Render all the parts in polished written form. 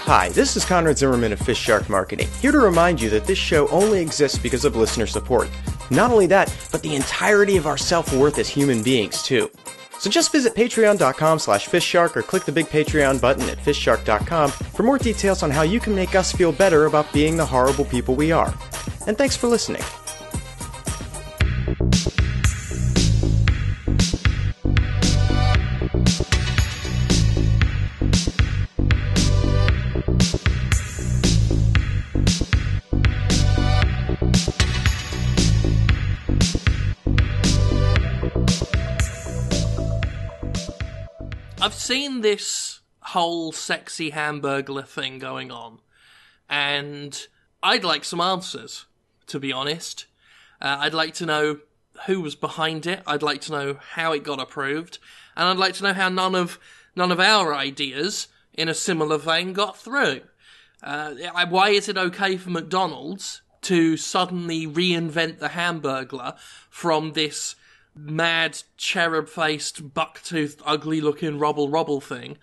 Hi, this is Conrad Zimmerman of FistShark Marketing, here to remind you that this show only exists because of listener support. Not only that, but the entirety of our self-worth as human beings, too. So just visit patreon.com/FistShark or click the big Patreon button at FistShark.com for more details on how you can make us feel better about being the horrible people we are. And thanks for listening. I've seen this whole sexy hamburglar thing going on, and I'd like some answers, to be honest. I'd like to know who was behind it, I'd like to know how it got approved, and I'd like to know how none of our ideas, in a similar vein, got through. Why is it okay for McDonald's to suddenly reinvent the Hamburglar from this mad, cherub-faced, buck-toothed, ugly-looking robble thing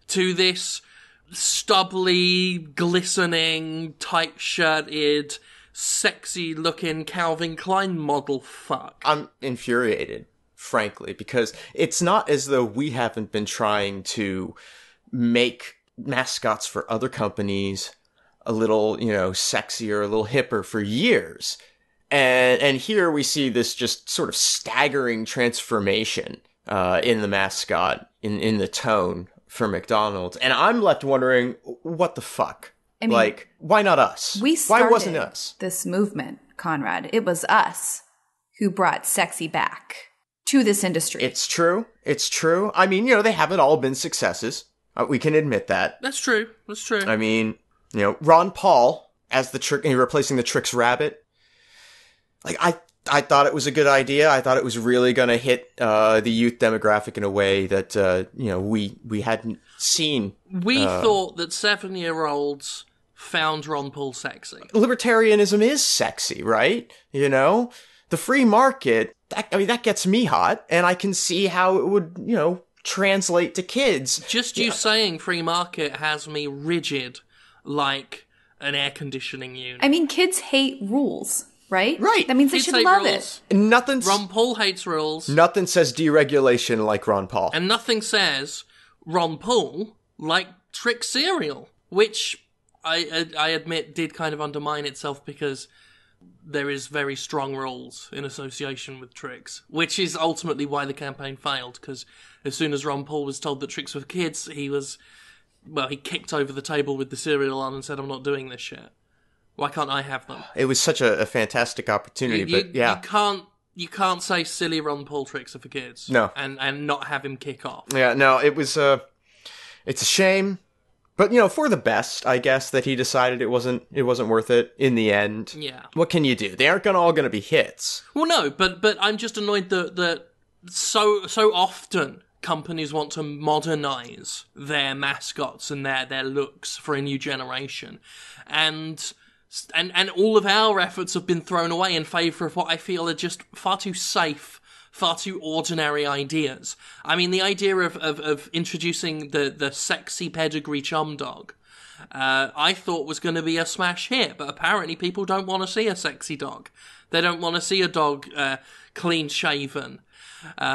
to this stubbly, glistening, tight-shirted, sexy-looking Calvin Klein model fuck? I'm infuriated, frankly, because it's not as though we haven't been trying to make mascots for other companies a little, sexier, a little hipper for years. And here we see this just sort of staggering transformation in the mascot, in the tone for McDonald's. And I'm left wondering, what the fuck? I mean, why not us? Why wasn't us? This movement, Conrad. It was us who brought sexy back to this industry. It's true. I mean, they haven't all been successes. We can admit that. That's true. I mean, Ron Paul as the trick, replacing the Trix Rabbit. I thought it was a good idea. I thought it was really going to hit the youth demographic in a way that we hadn't seen. We thought that 7-year-olds found Ron Paul sexy. Libertarianism is sexy, right? The free market, that gets me hot, and I can see how it would, translate to kids. Just you saying free market has me rigid like an air conditioning unit. I mean, kids hate rules. Right? Right. That means they should love it. Ron Paul hates rules. Nothing says deregulation like Ron Paul. And nothing says Ron Paul like Trix cereal, which I admit did kind of undermine itself because there is very strong rules in association with Trix, which is ultimately why the campaign failed, because as soon as Ron Paul was told that Trix were for kids, he kicked over the table with the cereal on and said, I'm not doing this shit. Why can't I have them? It was such a fantastic opportunity, but yeah. You can't say silly Ron Paul Tricks are for kids. No. And not have him kick off. Yeah, no, it was, it's a shame. But, for the best, I guess, that he decided it wasn't worth it in the end. Yeah. What can you do? They aren't all gonna be hits. Well, no, but I'm just annoyed that so often companies want to modernize their mascots and their looks for a new generation. And all of our efforts have been thrown away in favour of what I feel are just far too safe, far too ordinary ideas. I mean, the idea of introducing the sexy pedigree chum dog, I thought was going to be a smash hit, but apparently people don't want to see a sexy dog. They don't want to see a dog clean-shaven,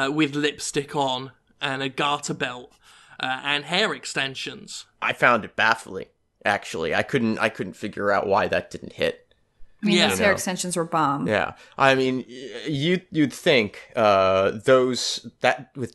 with lipstick on, and a garter belt, and hair extensions. I found it baffling. Actually, I couldn't figure out why that didn't hit. I mean, those hair extensions were bomb. Yeah, I mean, you'd think with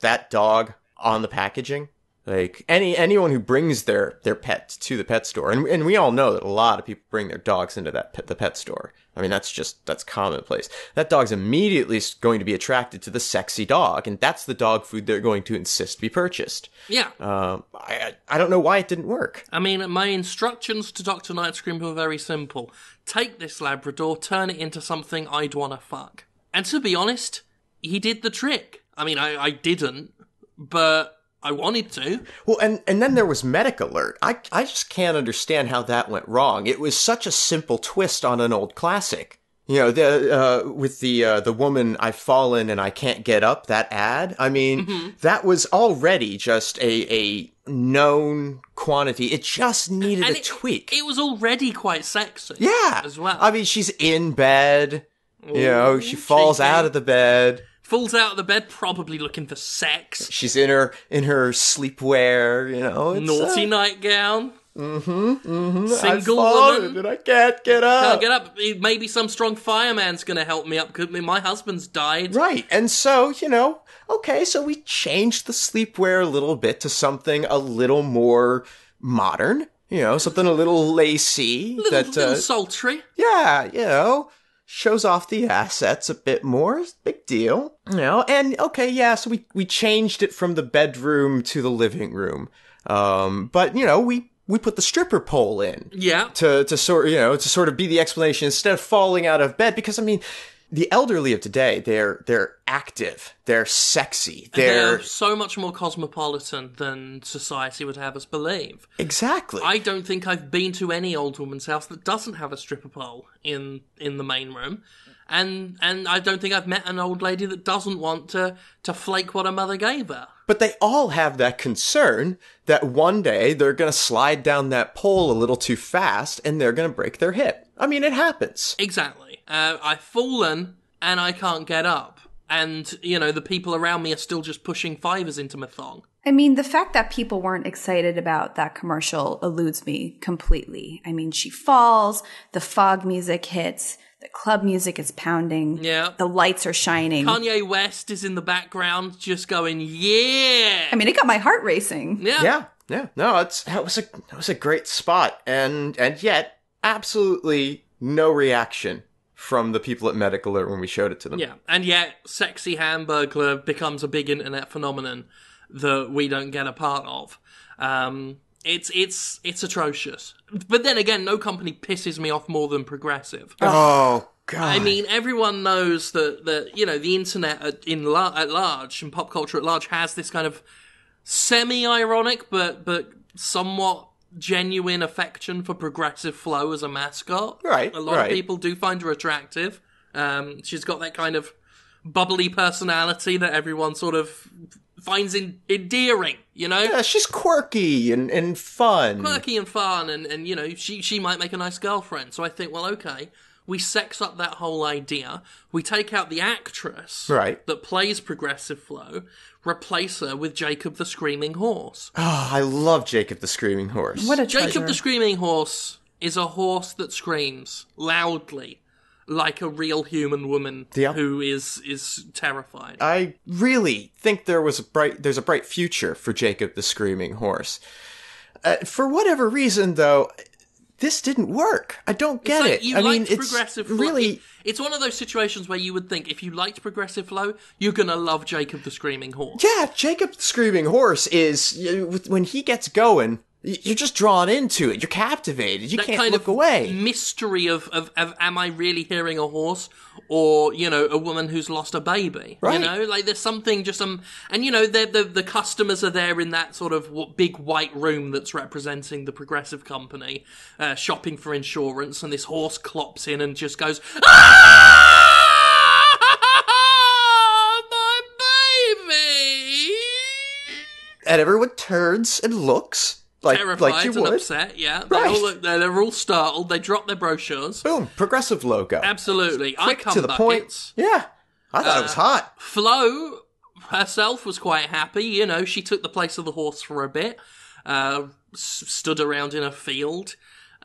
that dog on the packaging, like anyone who brings their pet to the pet store, and we all know that a lot of people bring their dogs into the pet store. I mean, that's commonplace. That dog's immediately going to be attracted to the sexy dog, and that's the dog food they're going to insist be purchased. Yeah. I don't know why it didn't work. I mean, my instructions to Dr. Nightscream were very simple. Take this Labrador, turn it into something I'd want to fuck. And to be honest, he did the trick. I mean, I didn't, but I wanted to. Well, and then there was Medic Alert. I just can't understand how that went wrong. It was such a simple twist on an old classic. With the woman, I've fallen and I can't get up, that ad. I mean, that was already just a known quantity. It just needed a tweak. It was already quite sexy. Yeah. As well. I mean, she's in bed. She falls out of the bed. Falls out of the bed, probably looking for sex. She's in her sleepwear, It's, naughty nightgown. Single woman. And I can't get up. Can't get up. Maybe some strong fireman's going to help me up because my husband's died. Right. And so, okay, so we changed the sleepwear a little bit to something a little more modern, something a little lacy. Little sultry. Yeah, shows off the assets a bit more. Big deal. And okay, yeah, so we changed it from the bedroom to the living room. But, we put the stripper pole in. Yeah. To sort of be the explanation instead of falling out of bed. Because, I mean, the elderly of today, they're active. They're sexy. They're so much more cosmopolitan than society would have us believe. Exactly. I don't think I've been to any old woman's house that doesn't have a stripper pole in the main room. And I don't think I've met an old lady that doesn't want to flake what her mother gave her. But they all have that concern that one day they're going to slide down that pole a little too fast and they're going to break their hip. I mean, it happens. Exactly. I've fallen and I can't get up. And, the people around me are still just pushing fivers into my thong. I mean, the fact that people weren't excited about that commercial eludes me completely. I mean, she falls, the fog music hits, the club music is pounding. Yeah. The lights are shining. Kanye West is in the background just going, yeah. I mean, it got my heart racing. Yeah. Yeah. No, that was a great spot. And yet, absolutely no reaction from the people at Medic Alert when we showed it to them. Yeah. And yet, Sexy Hamburglar becomes a big internet phenomenon that we don't get a part of. It's atrocious. But then again, no company pisses me off more than Progressive. Oh, God. I mean, everyone knows that the internet at large and pop culture at large has this kind of semi-ironic but somewhat genuine affection for Progressive Flo as a mascot. Right. A lot of people do find her attractive. She's got that kind of bubbly personality that everyone sort of finds endearing, Yeah, she's quirky and fun. Quirky and fun, and she might make a nice girlfriend. So I think, well, okay, we sex up that whole idea. We take out the actress that plays Progressive Flo, replace her with Jacob the Screaming Horse. Oh, I love Jacob the Screaming Horse. What a treasure. Jacob the Screaming Horse is a horse that screams loudly like a real human woman who is terrified. I really think there's a bright future for Jacob the Screaming Horse. For whatever reason, though, this didn't work. I don't get it. I mean, it's Progressive Flo. Really, it's one of those situations where you would think if you liked Progressive Flo, you're gonna love Jacob the Screaming Horse. Yeah, Jacob the Screaming Horse is when he gets going. You're just drawn into it. You're captivated. You can't look away. Mystery of am I really hearing a horse or, a woman who's lost a baby? Right. Like there's something just and the customers are there in that sort of big white room that's representing the Progressive company, shopping for insurance, and this horse clops in and just goes, "Ah! My baby!" And everyone turns and looks. Terrified like you and would. upset, yeah. They're all startled. They drop their brochures. Boom, Progressive logo. Absolutely. Quick I come to the point. Yeah, I thought it was hot. Flo herself was quite happy. She took the place of the horse for a bit. Stood around in a field.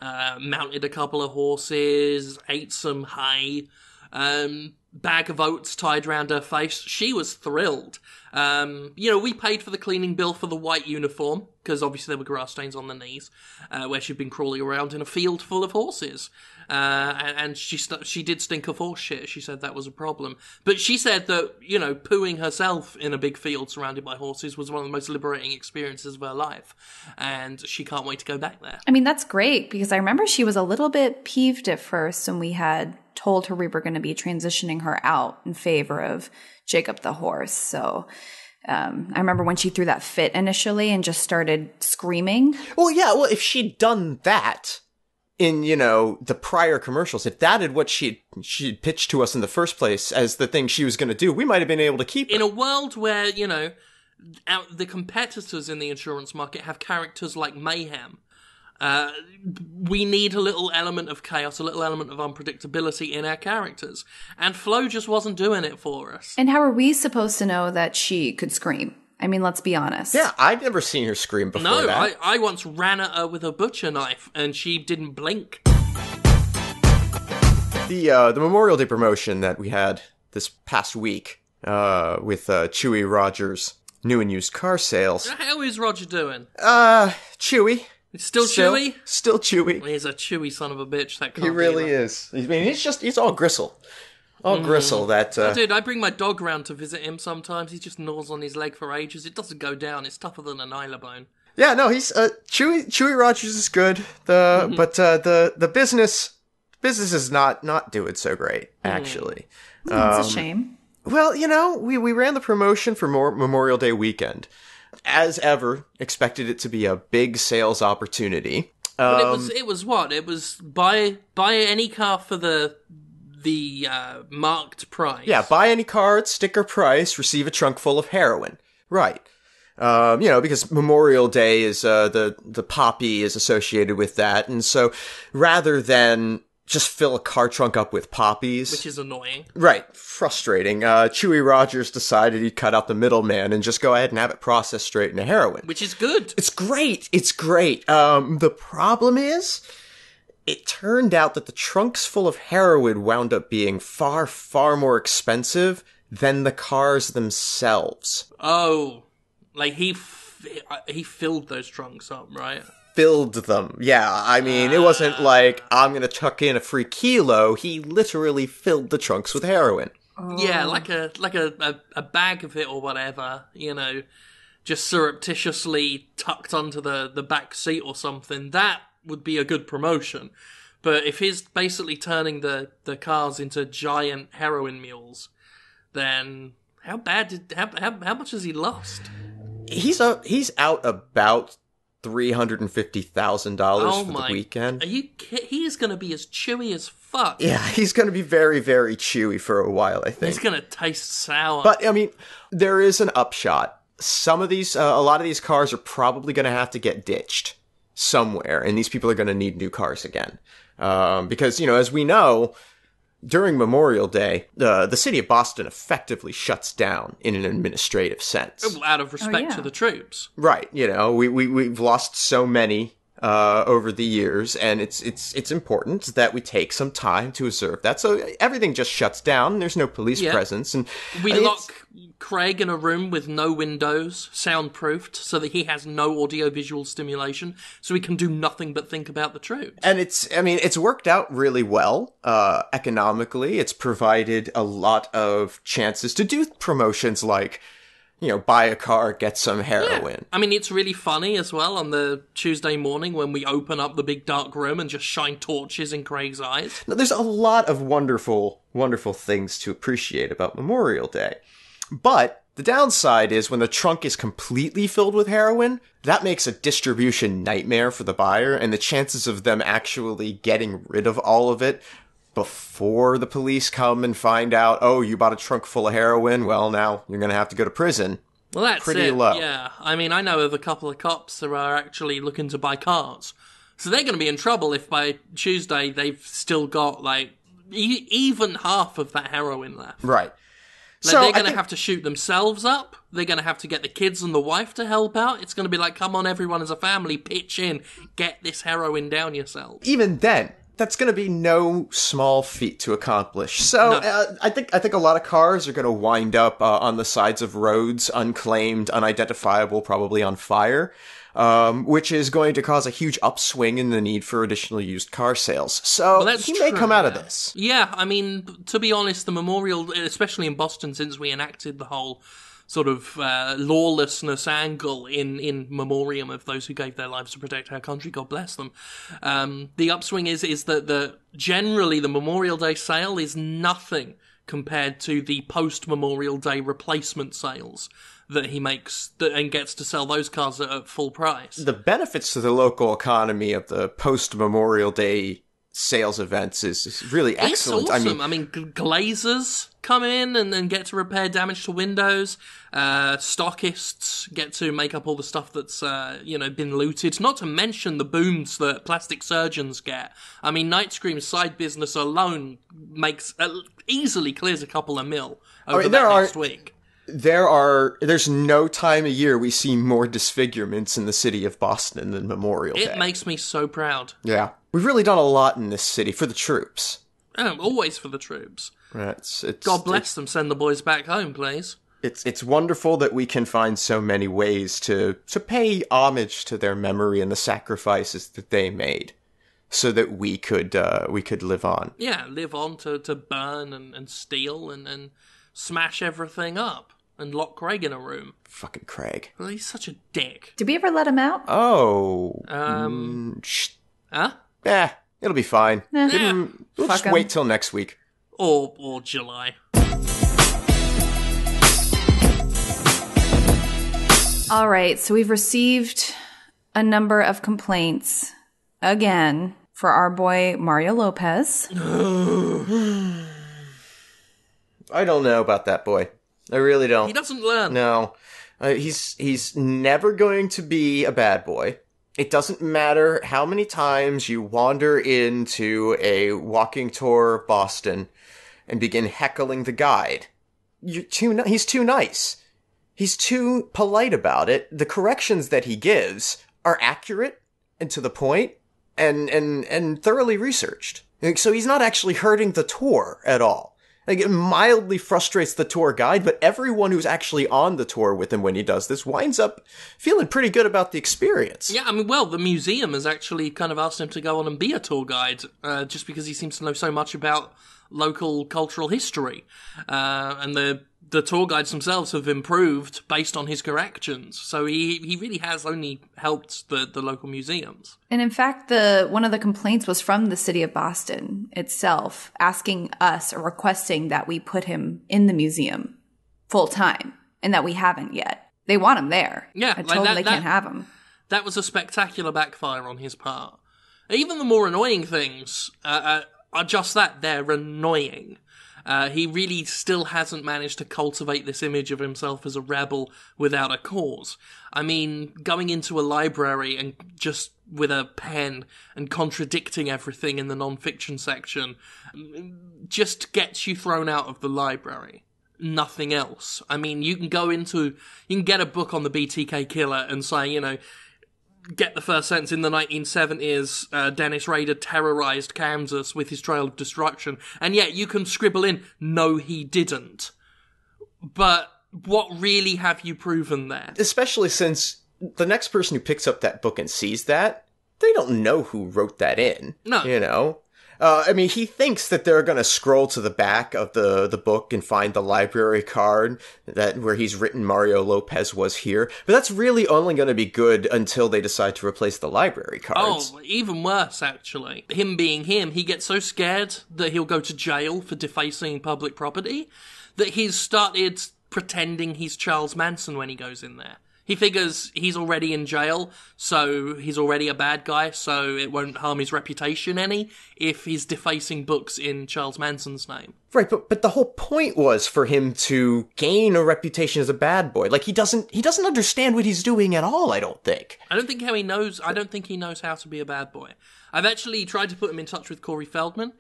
Mounted a couple of horses. Ate some hay. Bag of oats tied around her face. She was thrilled. We paid for the cleaning bill for the white uniform, because obviously there were grass stains on the knees, where she'd been crawling around in a field full of horses. And she did stink of horse shit. She said that was a problem. But she said that, pooing herself in a big field surrounded by horses was one of the most liberating experiences of her life. And she can't wait to go back there. I mean, that's great, because I remember she was a little bit peeved at first when we had told her we were going to be transitioning her out in favor of Jacob the horse. So I remember when she threw that fit initially and just started screaming. Well, yeah. Well, if she'd done that in, the prior commercials, if that had what she'd pitched to us in the first place as the thing she was going to do, we might have been able to keep her. In a world where, the competitors in the insurance market have characters like Mayhem. We need a little element of chaos, a little element of unpredictability in our characters. And Flo just wasn't doing it for us. And how are we supposed to know that she could scream? I mean, let's be honest. Yeah, I've never seen her scream before No, that. I once ran at her with a butcher knife, and she didn't blink. The Memorial Day promotion that we had this past week with Chewy Rogers' new and used car sales. How is Roger doing? Chewy. It's still chewy? Still chewy. Well, he's a chewy son of a bitch. That can't He really be right. is. I mean, he's all gristle. All gristle. That. Dude, I bring my dog round to visit him sometimes. He just gnaws on his leg for ages. It doesn't go down. It's tougher than a nyla bone. Yeah, no, he's Chewy Rogers is good. But the business is not doing so great, actually. It's a shame. Well, we ran the promotion for Memorial Day weekend. As ever, expected it to be a big sales opportunity. But it was what? It was buy any car for the marked price. Yeah, buy any car at sticker price, receive a trunk full of heroin. Right. Because Memorial Day is the poppy is associated with that, and so rather than just fill a car trunk up with poppies, which is annoying. Right, frustrating. Chewy Rogers decided he'd cut out the middleman and just go ahead and have it processed straight into heroin. Which is good. It's great. The problem is, it turned out that the trunks full of heroin wound up being far, far more expensive than the cars themselves. Oh, like he filled those trunks up, right? Filled them. Yeah, I mean, it wasn't like, I'm gonna chuck in a free kilo. He literally filled the trunks with heroin. Yeah, like a bag of it or whatever, just surreptitiously tucked onto the back seat or something. That would be a good promotion. But if he's basically turning the cars into giant heroin mules, then how much has he lost? He's out about $350,000 for the weekend. Are you kidding? He is going to be as chewy as fuck. Yeah, he's going to be very, very chewy for a while, I think. He's going to taste sour. But, I mean, there is an upshot. Some of these, a lot of these cars are probably going to have to get ditched somewhere, and these people are going to need new cars again. Because, as we know, during Memorial Day, the city of Boston effectively shuts down in an administrative sense. Out of respect to the troops. Right. We've lost so many over the years, and it's important that we take some time to observe that. So everything just shuts down. There's no police presence. And we lock Craig in a room with no windows, soundproofed, so that he has no audiovisual stimulation, so he can do nothing but think about the troops. And it's worked out really well economically. It's provided a lot of chances to do promotions like, buy a car, get some heroin. Yeah. I mean, it's really funny as well on the Tuesday morning when we open up the big dark room and just shine torches in Craig's eyes. Now, there's a lot of wonderful, wonderful things to appreciate about Memorial Day. But the downside is when the trunk is completely filled with heroin, that makes a distribution nightmare for the buyer, and the chances of them actually getting rid of all of it before the police come and find out, oh, you bought a trunk full of heroin, well, now you're going to have to go to prison. Well, that's pretty it. low. Yeah. I mean, I know of a couple of cops who are actually looking to buy cars. So they're going to be in trouble if by Tuesday they've still got, even half of that heroin left. Right. So they're going to have to shoot themselves up. They're going to have to get the kids and the wife to help out. It's going to be like, come on, everyone as a family, pitch in. Get this heroin down yourself. Even then, that's going to be no small feat to accomplish. So no. I think a lot of cars are going to wind up on the sides of roads, unclaimed, unidentifiable, probably on fire, which is going to cause a huge upswing in the need for additional used car sales. So he may come out of this. Yeah, I mean, to be honest, the Memorial, especially in Boston, since we enacted the whole sort of lawlessness angle in memoriam of those who gave their lives to protect our country, God bless them. The upswing is that generally the Memorial Day sale is nothing compared to the post-Memorial Day replacement sales that he makes and gets to sell those cars at full price. The benefits to the local economy of the post-Memorial Day sales events is really excellent. It's awesome. I mean, glazers come in and then get to repair damage to windows. Stockists get to make up all the stuff that's, been looted. Not to mention the booms that plastic surgeons get. I mean, Night Scream's side business alone easily clears a couple of mil over next week. There's no time of year we see more disfigurements in the city of Boston than Memorial Day. It makes me so proud. Yeah. We've really done a lot in this city for the troops. Oh, always for the troops. It's God bless them. Send the boys back home, please. It's wonderful that we can find so many ways to pay homage to their memory and the sacrifices that they made so that we could live on. Yeah, live on to burn and steal and smash everything up. And lock Craig in a room. Fucking Craig. Well, he's such a dick. Did we ever let him out? Oh. Huh? Yeah, it'll be fine. Yeah. We'll just wait till next week. Or July. All right, so we've received a number of complaints, again, for our boy Mario Lopez. I don't know about that boy. I really don't. He doesn't learn. No. He's never going to be a bad boy. It doesn't matter how many times you wander into a walking tour of Boston and begin heckling the guide. He's too nice. He's too polite about it. The corrections that he gives are accurate and to the point and thoroughly researched. So he's not actually hurting the tour at all. Like, it mildly frustrates the tour guide, but everyone who's actually on the tour with him when he does this winds up feeling pretty good about the experience. Yeah, I mean, well, the museum has actually kind of asked him to go on and be a tour guide, just because he seems to know so much about local cultural history. And the tour guides themselves have improved based on his corrections. So he really has only helped the local museums. And in fact, one of the complaints was from the city of Boston itself, asking us or requesting that we put him in the museum full time, and that we haven't yet. They want him there. Yeah, I told them they can't have him. That was a spectacular backfire on his part. Even the more annoying things are just that, they're annoying. He really still hasn't managed to cultivate this image of himself as a rebel without a cause. I mean, going into a library and just with a pen and contradicting everything in the non-fiction section just gets you thrown out of the library. Nothing else. I mean, you can get a book on the BTK killer and say, get the first sentence in the 1970s, Dennis Rader terrorized Kansas with his trail of destruction, and yet you can scribble in, no, he didn't. But what really have you proven there? Especially since the next person who picks up that book and sees that, they don't know who wrote that in. No. He thinks that they're going to scroll to the back of the book and find the library card where he's written Mario Lopez was here. But that's really only going to be good until they decide to replace the library cards. Oh, even worse, actually. Him being him, he gets so scared that he'll go to jail for defacing public property that he's started pretending he's Charles Manson when he goes in there. He figures he's already in jail, so he's already a bad guy, so it won't harm his reputation any if he's defacing books in Charles Manson's name. Right, but the whole point was for him to gain a reputation as a bad boy. Like, he doesn't understand what he's doing at all, I don't think. I don't think he knows how to be a bad boy. I've actually tried to put him in touch with Corey Feldman.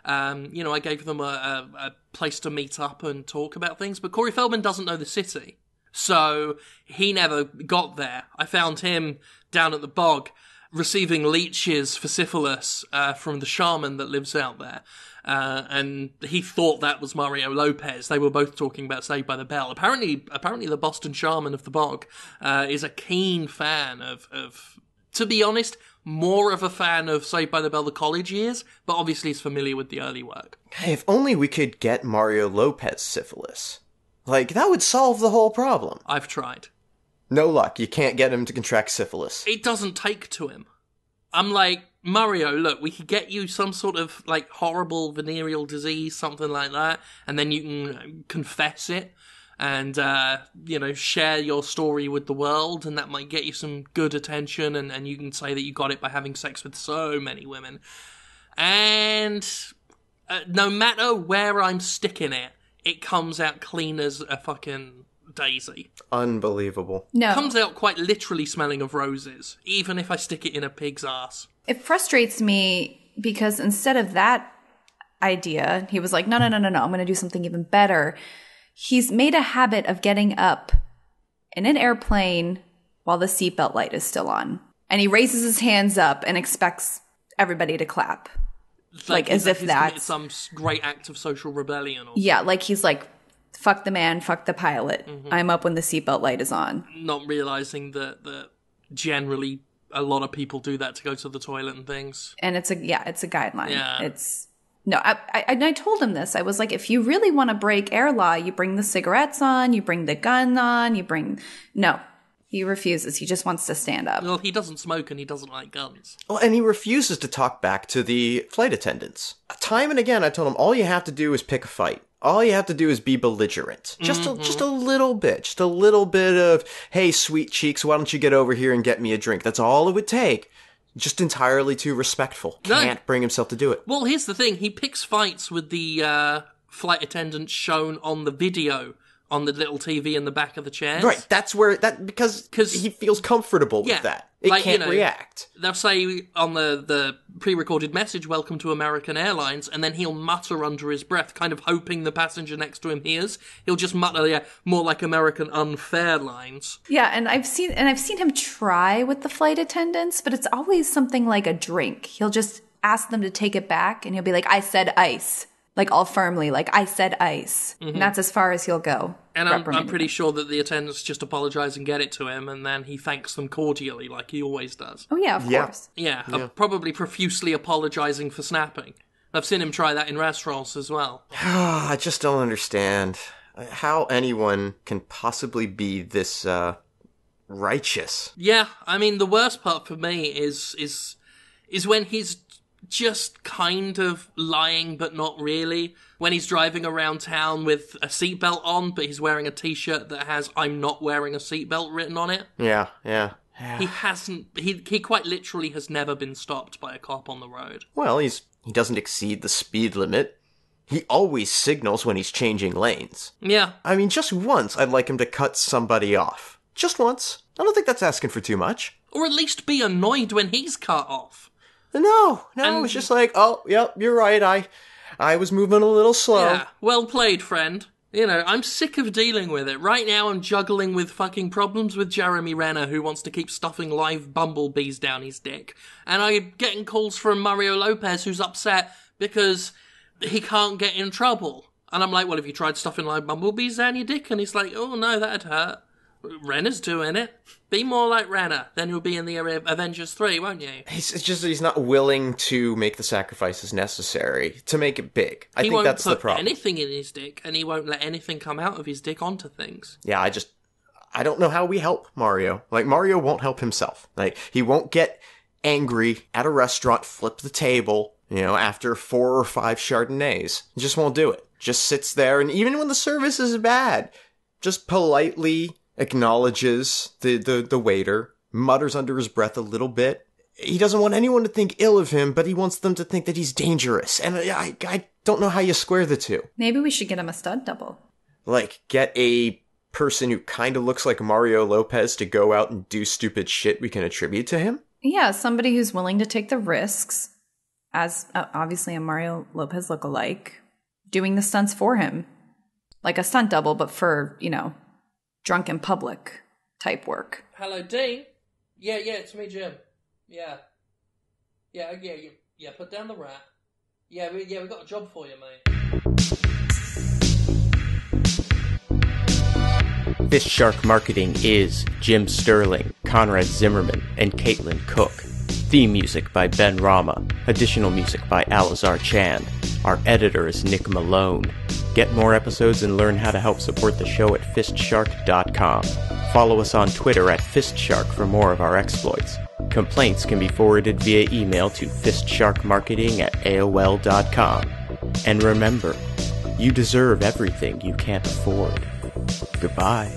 I gave them a place to meet up and talk about things, but Corey Feldman doesn't know the city. So he never got there. I found him down at the bog receiving leeches for syphilis from the shaman that lives out there. And he thought that was Mario Lopez. They were both talking about Saved by the Bell. Apparently the Boston shaman of the bog is a keen fan of, to be honest, more of a fan of Saved by the Bell the college years, but obviously is familiar with the early work. Hey, if only we could get Mario Lopez syphilis. Like, that would solve the whole problem. I've tried. No luck. You can't get him to contract syphilis. It doesn't take to him. I'm like, Mario, look, we could get you some sort of, horrible venereal disease, something like that, and then you can confess it and, share your story with the world, and that might get you some good attention, and you can say that you got it by having sex with so many women. And no matter where I'm sticking it, it comes out clean as a fucking daisy. Unbelievable. No. Comes out quite literally smelling of roses, even if I stick it in a pig's ass. It frustrates me because instead of that idea, he was like, no, I'm going to do something even better. He's made a habit of getting up in an airplane while the seatbelt light is still on. And he raises his hands up and expects everybody to clap. Like as if that's some great act of social rebellion. Yeah, like he's like, fuck the man, fuck the pilot. Mm-hmm. I'm up when the seatbelt light is on. Not realizing that generally a lot of people do that to go to the toilet and things. And it's a guideline. Yeah. I told him this. I was like, if you really want to break air law, you bring the cigarettes on, you bring the gun on, No. He refuses. He just wants to stand up. Well, he doesn't smoke and he doesn't like guns. Well, and he refuses to talk back to the flight attendants. Time and again, I told him, all you have to do is pick a fight. All you have to do is be belligerent. Just a little bit. Just a little bit of, hey, sweet cheeks, why don't you get over here and get me a drink? That's all it would take. Just entirely too respectful. Can't bring himself to do it. Well, here's the thing. He picks fights with the flight attendants shown on the video on the little TV in the back of the chairs. Right, that's where, because he feels comfortable with that. It can't react. They'll say on the pre-recorded message, welcome to American Airlines, and then he'll mutter under his breath, kind of hoping the passenger next to him hears. He'll just mutter, more like American unfair lines. Yeah, and I've seen him try with the flight attendants, but it's always something like a drink. He'll just ask them to take it back, and he'll be like, I said ice. Like, all firmly, like, I said ice. Mm-hmm. And that's as far as he'll go. And I'm pretty sure that the attendants just apologize and get it to him, and then he thanks them cordially, like he always does. Oh, yeah, of course. Yeah, probably profusely apologizing for snapping. I've seen him try that in restaurants as well. I just don't understand how anyone can possibly be this, righteous. Yeah, I mean, the worst part for me is when he's just kind of lying, but not really. When he's driving around town with a seatbelt on, but he's wearing a t-shirt that has, I'm not wearing a seatbelt written on it. Yeah. He quite literally has never been stopped by a cop on the road. Well, he doesn't exceed the speed limit. He always signals when he's changing lanes. Yeah. I mean, just once I'd like him to cut somebody off. Just once. I don't think that's asking for too much. Or at least be annoyed when he's cut off. No, it's just like, oh, yep, you're right, I was moving a little slow. Yeah, well played, friend. I'm sick of dealing with it. Right now I'm juggling with fucking problems with Jeremy Renner, who wants to keep stuffing live bumblebees down his dick. And I'm getting calls from Mario Lopez, who's upset because he can't get in trouble. And I'm like, well, have you tried stuffing live bumblebees down your dick? And he's like, oh, no, that'd hurt. Renner's doing it. Be more like Renner, then you'll be in the Avengers 3, won't you? It's just that he's not willing to make the sacrifices necessary to make it big. I think that's the problem. He won't put anything in his dick, and he won't let anything come out of his dick onto things. Yeah, I don't know how we help Mario. Like, Mario won't help himself. Like, he won't get angry at a restaurant, flip the table, after 4 or 5 Chardonnays. He just won't do it. Just sits there, and even when the service is bad, just politely acknowledges the waiter, mutters under his breath a little bit. He doesn't want anyone to think ill of him, but he wants them to think that he's dangerous. And I don't know how you square the two. Maybe we should get him a stunt double. Like, get a person who kind of looks like Mario Lopez to go out and do stupid shit we can attribute to him? Yeah, somebody who's willing to take the risks, as obviously a Mario Lopez lookalike, doing the stunts for him. Like a stunt double, but for, drunk in public type work. Hello, Dean? Yeah, it's me, Jim. Yeah, put down the rat. Yeah, we got a job for you, mate. FistShark Marketing is Jim Sterling, Conrad Zimmerman, and Caitlin Cook. Theme music by Ben Rama. Additional music by Alazar Chan. Our editor is Nick Malone. Get more episodes and learn how to help support the show at FistShark.com. Follow us on Twitter at FistShark for more of our exploits. Complaints can be forwarded via email to fistsharkmarketing@aol.com. And remember, you deserve everything you can't afford. Goodbye.